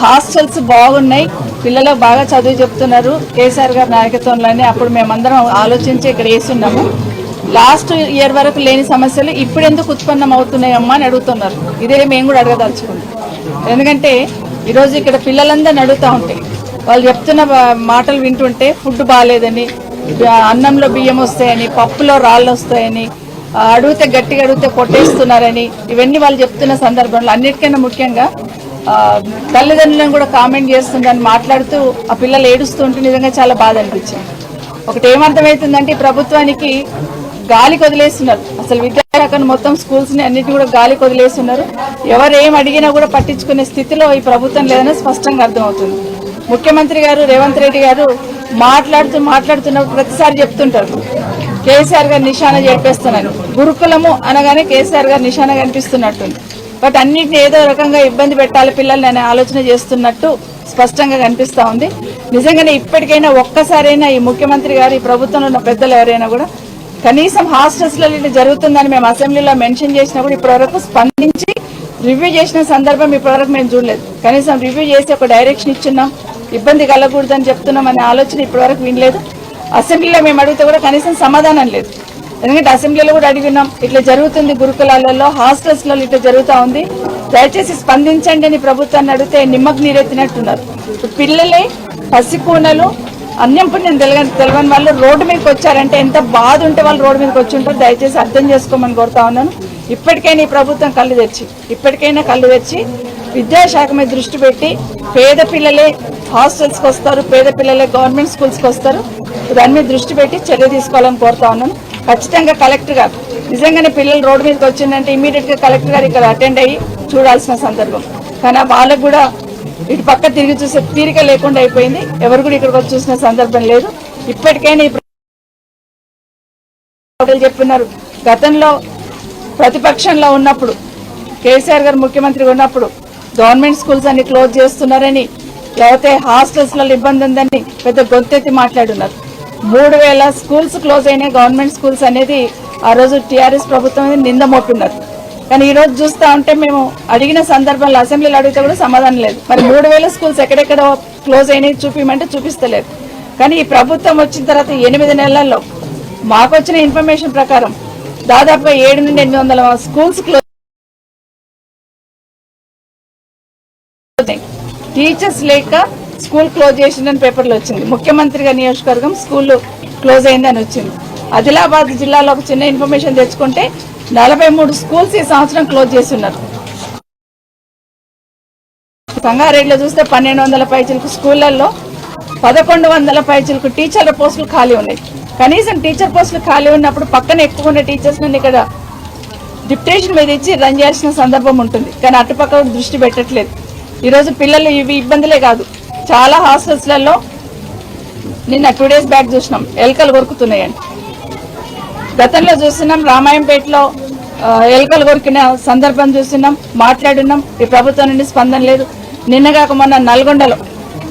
Hostels బాగున్నాయి, పిల్లలు బాగా చదువు చెప్తున్నారు. కేసీఆర్ గారి నాయకత్వంలోనే అప్పుడు మేమందరం ఆలోచించి ఇక్కడ వేస్తున్నాము. లాస్ట్ ఇయర్ వరకు లేని సమస్యలు ఇప్పుడు ఎందుకు ఉత్పన్నం అవుతున్నాయమ్మా అని అడుగుతున్నారు. ఇదే మేము కూడా అడగదలుచుకుంటాం. ఎందుకంటే ఈరోజు ఇక్కడ పిల్లలందరినీ అడుగుతూ ఉంటాయి, వాళ్ళు చెప్తున్న మాటలు వింటుంటే ఫుడ్ బాగాలేదని, అన్నంలో బియ్యం వస్తాయని, పప్పులో రాళ్ళు వస్తాయని, అడిగితే గట్టిగా అడిగితే కొట్టేస్తున్నారని, ఇవన్నీ వాళ్ళు చెప్తున్న సందర్భంలో అన్నిటికన్నా ముఖ్యంగా తల్లిదండ్రులను కూడా కామెంట్ చేస్తుందని మాట్లాడుతూ ఆ పిల్లలు ఏడుస్తుంటే నిజంగా చాలా బాధ అనిపించింది. ఒకటి ఏమర్థమవుతుందంటే ప్రభుత్వానికి గాలికి వదిలేస్తున్నారు. అసలు విద్యాశాఖను మొత్తం స్కూల్స్ని అన్నిటిని కూడా గాలికి వదిలేస్తున్నారు. ఎవరు ఏం అడిగినా కూడా పట్టించుకునే స్థితిలో ఈ ప్రభుత్వం లేదని స్పష్టంగా అర్థమవుతుంది. ముఖ్యమంత్రి గారు రేవంత్ రెడ్డి గారు మాట్లాడుతున్నప్పుడు ప్రతిసారి చెప్తుంటారు కేసీఆర్ గారు నిశాన చెప్పేస్తున్నాను. గురుకులము అనగానే కేసీఆర్ గారు నిశాన కనిపిస్తున్నట్టుంది. బట్ అన్నింటినీ ఏదో రకంగా ఇబ్బంది పెట్టాలి పిల్లల్ని అనే ఆలోచన చేస్తున్నట్టు స్పష్టంగా కనిపిస్తూ ఉంది. నిజంగానే ఇప్పటికైనా ఒక్కసారైనా ఈ ముఖ్యమంత్రి గారు ఈ ప్రభుత్వంలో ఉన్న పెద్దలు ఎవరైనా కూడా కనీసం హాస్టల్స్లో ఇట్లా జరుగుతుందని మేము అసెంబ్లీలో మెన్షన్ చేసినప్పుడు ఇప్పటివరకు స్పందించి రివ్యూ చేసిన సందర్భం ఇప్పటివరకు మేము చూడలేదు. కనీసం రివ్యూ చేసి ఒక డైరెక్షన్ ఇచ్చున్నాం, ఇబ్బంది కలగకూడదని చెప్తున్నాం అనే ఆలోచన ఇప్పటివరకు వినలేదు. అసెంబ్లీలో మేము అడిగితే కూడా కనీసం సమాధానం లేదు. ఎందుకంటే అసెంబ్లీలో కూడా అడిగినాం, ఇట్లా జరుగుతుంది గురుకులాలలో హాస్టల్స్లో ఇట్లా జరుగుతూ ఉంది, దయచేసి స్పందించండి అని ప్రభుత్వాన్ని అడిగితే నిమ్మకు నీరెత్తినట్టున్నారు. పిల్లలే పసికూనలు అన్యం పుణ్యం తెలియని వాళ్ళు రోడ్డు మీదకి వచ్చారంటే ఎంత బాధ ఉంటే వాళ్ళు రోడ్డు మీదకి వచ్చి ఉంటారు. దయచేసి అర్థం చేసుకోమని కోరుతా ఉన్నాను. ఇప్పటికైనా ఈ ప్రభుత్వం కళ్ళు తెచ్చి విద్యాశాఖ మీద దృష్టి పెట్టి పేద పిల్లలే హాస్టల్స్కి వస్తారు, పేద పిల్లలే గవర్నమెంట్ స్కూల్స్కి వస్తారు, దాని మీద దృష్టి పెట్టి చర్య తీసుకోవాలని కోరుతా ఉన్నాను. ఖచ్చితంగా కలెక్టర్ గారు నిజంగానే పిల్లలు రోడ్డు మీదకి వచ్చిందంటే ఇమీడియట్గా కలెక్టర్ గారు ఇక్కడ అటెండ్ అయ్యి చూడాల్సిన సందర్భం. కానీ వాళ్ళకు కూడా ఇటు పక్క తిరిగి చూసే తీరిక లేకుండా అయిపోయింది. ఎవరు కూడా ఇక్కడికి వచ్చి చూసిన సందర్భం లేదు. ఇప్పటికైనా చెప్తున్నారు, గతంలో ప్రతిపక్షంలో ఉన్నప్పుడు కేసీఆర్ గారు ముఖ్యమంత్రిగా ఉన్నప్పుడు గవర్నమెంట్ స్కూల్స్ అన్ని క్లోజ్ చేస్తున్నారని, లేకపోతే హాస్టల్స్లలో ఇబ్బంది ఉందని పెద్ద గొంతెత్తి మాట్లాడున్నారు. 3000 స్కూల్స్ క్లోజ్ అయినాయి, గవర్నమెంట్ స్కూల్స్ అనేది ఆ రోజు టీఆర్ఎస్ ప్రభుత్వం నింద మోపున్నారు. కానీ ఈ రోజు చూస్తూ ఉంటే మేము అడిగిన సందర్భంలో అసెంబ్లీలో అడిగితే కూడా సమాధానం లేదు. మరి 3000 స్కూల్స్ ఎక్కడెక్కడ క్లోజ్ అయినాయి చూపించమంటే చూపిస్తలేదు. కానీ ఈ ప్రభుత్వం వచ్చిన తర్వాత 8 నెలల్లో మాకు వచ్చిన ఇన్ఫర్మేషన్ ప్రకారం దాదాపుగా 700 నుండి 800 స్కూల్స్ క్లోజ్, టీచర్స్ లేక స్కూల్ క్లోజ్ చేసిందని పేపర్లో వచ్చింది. ముఖ్యమంత్రిగా నియోజకవర్గం స్కూల్ క్లోజ్ అయిందని వచ్చింది. ఆదిలాబాద్ జిల్లాలో ఒక చిన్న ఇన్ఫర్మేషన్ తెచ్చుకుంటే 43 స్కూల్స్ ఈ సంవత్సరం క్లోజ్ చేస్తున్నారు. సంగారెడ్డిలో చూస్తే 1200 పైచిలకు స్కూళ్లలో 1100 పైచిలకు టీచర్ల పోస్టులు ఖాళీ ఉన్నాయి. కనీసం టీచర్ పోస్టులు ఖాళీ ఉన్నప్పుడు పక్కన ఎక్కువ ఉన్న టీచర్స్ ని ఇక్కడ డిప్యుటేషన్ మీద ఇచ్చి రన్ చేయాల్సిన సందర్భం ఉంటుంది. కానీ అటుపక్క దృష్టి పెట్టట్లేదు. ఈరోజు పిల్లలు ఇవి ఇబ్బందులే కాదు, చాలా హాస్టల్స్లలో నిన్న 2 days బ్యాక్ చూసినాం ఎలుకలు కొరుకుతున్నాయండి. గతంలో చూస్తున్నాం రామాయంపేటలో ఎలుకలు కొరికిన సందర్భం చూస్తున్నాం, మాట్లాడున్నాం. ఈ ప్రభుత్వం నుండి స్పందన లేదు. నిన్నగాక మొన్న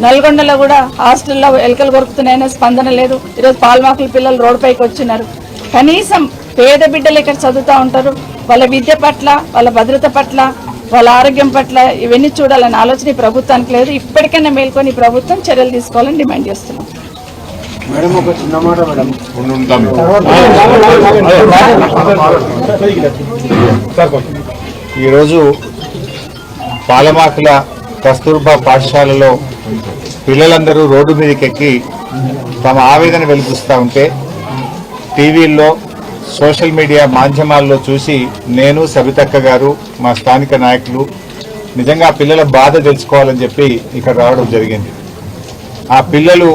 నల్గొండలో కూడా హాస్టల్లో ఎలుకలు కొరుకుతున్నాయనే స్పందన లేదు. ఈరోజు పాల్మాకుల పిల్లలు రోడ్డు పైకి వచ్చినారు. కనీసం పేద బిడ్డలు ఇక్కడ చదువుతూ ఉంటారు, వాళ్ళ విద్య పట్ల, వాళ్ళ భద్రత పట్ల, వాళ్ళ ఆరోగ్యం పట్ల ఇవన్నీ చూడాలని ఆలోచన ఈ ప్రభుత్వానికి లేదు. ఇప్పటికైనా మేల్కొని ఈ ప్రభుత్వం చర్యలు తీసుకోవాలని డిమాండ్ చేస్తున్నాం. మేడం ఒక చిన్న మాట మేడం, ఈరోజు పాలమాకుల కస్తూర్బా పాఠశాలలో పిల్లలందరూ రోడ్డు మీదకి ఎక్కి తమ ఆవేదన వెలిపిస్తూ ఉంటే టీవీల్లో సోషల్ మీడియా మాధ్యమాల్లో చూసి నేను సబితక్క గారు మా స్థానిక నాయకులు నిజంగా ఆ పిల్లల బాధ తెలుసుకోవాలని చెప్పి ఇక్కడ రావడం జరిగింది. ఆ పిల్లలు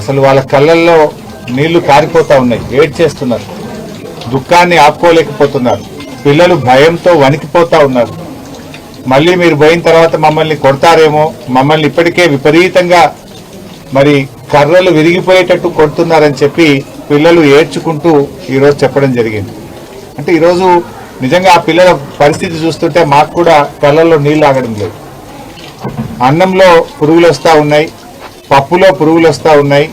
అసలు వాళ్ళ కళ్ళల్లో నీళ్లు కారిపోతా ఉన్నాయి, ఏడ్చేస్తున్నారు, దుఃఖాన్ని ఆపుకోలేకపోతున్నారు. పిల్లలు భయంతో వణికిపోతా ఉన్నారు. మళ్ళీ మీరు పోయిన తర్వాత మమ్మల్ని కొడతారేమో, మమ్మల్ని ఇప్పటికే విపరీతంగా మరి కర్రలు విరిగిపోయేటట్టు కొడుతున్నారని చెప్పి పిల్లలు ఏడ్చుకుంటూ ఈరోజు చెప్పడం జరిగింది. అంటే ఈరోజు నిజంగా ఆ పిల్లల పరిస్థితి చూస్తుంటే మాకు కూడా కళ్ళల్లో నీళ్ళు ఆగడం లేదు. అన్నంలో పురుగులు వస్తూ ఉన్నాయి, పప్పులో పురుగులు వస్తూ ఉన్నాయి,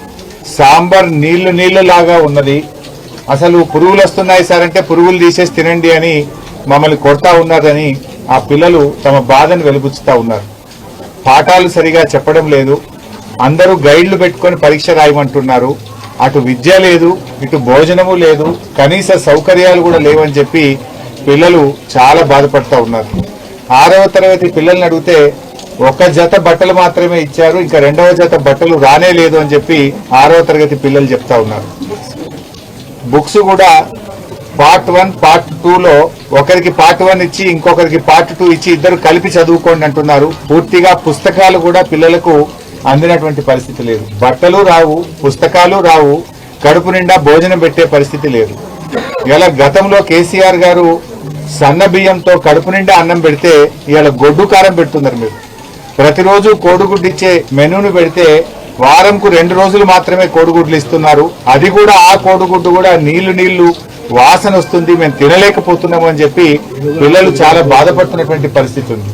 సాంబార్ నీళ్లు లాగా ఉన్నది. అసలు పురుగులు వస్తున్నాయి సార్ అంటే పురుగులు తీసేసి తినండి అని మమ్మల్ని కొడతా ఉన్నారని ఆ పిల్లలు తమ బాధను వెలిబుచ్చుతా ఉన్నారు. పాఠాలు సరిగా చెప్పడం లేదు, అందరూ గైడ్లు పెట్టుకొని పరీక్ష రాయమంటున్నారు, అటు విద్య లేదు, ఇటు భోజనము లేదు, కనీస సౌకర్యాలు కూడా లేవని చెప్పి పిల్లలు చాలా బాధపడతా ఉన్నారు. 6వ తరగతి పిల్లల్ని అడిగితే ఒక జత బట్టలు మాత్రమే ఇచ్చారు, ఇంకా 2వ జత బట్టలు రానే లేదు అని చెప్పి 6వ తరగతి పిల్లలు చెప్తా ఉన్నారు. బుక్స్ కూడా పార్ట్ 1 పార్ట్ 2లో ఒకరికి పార్ట్ 1 ఇచ్చి ఇంకొకరికి పార్ట్ 2 ఇచ్చి ఇద్దరు కలిపి చదువుకోండి అంటున్నారు. పూర్తిగా పుస్తకాలు కూడా పిల్లలకు అందినటువంటి పరిస్థితి లేదు. బట్టలు రావు, పుస్తకాలు రావు, కడుపు నిండా భోజనం పెట్టే పరిస్థితి లేదు. ఇలా గతంలో కేసీఆర్ గారు సన్న బియ్యంతో కడుపు నిండా అన్నం పెడితే ఇవాళ గొడ్డు కారం పెడుతున్నారు. మీరు ప్రతిరోజు కోడిగుడ్డు ఇచ్చే మెనూను పెడితే వారంకు 2 రోజులు మాత్రమే కోడిగుడ్లు ఇస్తున్నారు. అది కూడా ఆ కోడిగుడ్డు కూడా నీళ్లు వాసన వస్తుంది, మేము తినలేకపోతున్నాము అని చెప్పి పిల్లలు చాలా బాధపడుతున్నటువంటి పరిస్థితి ఉంది.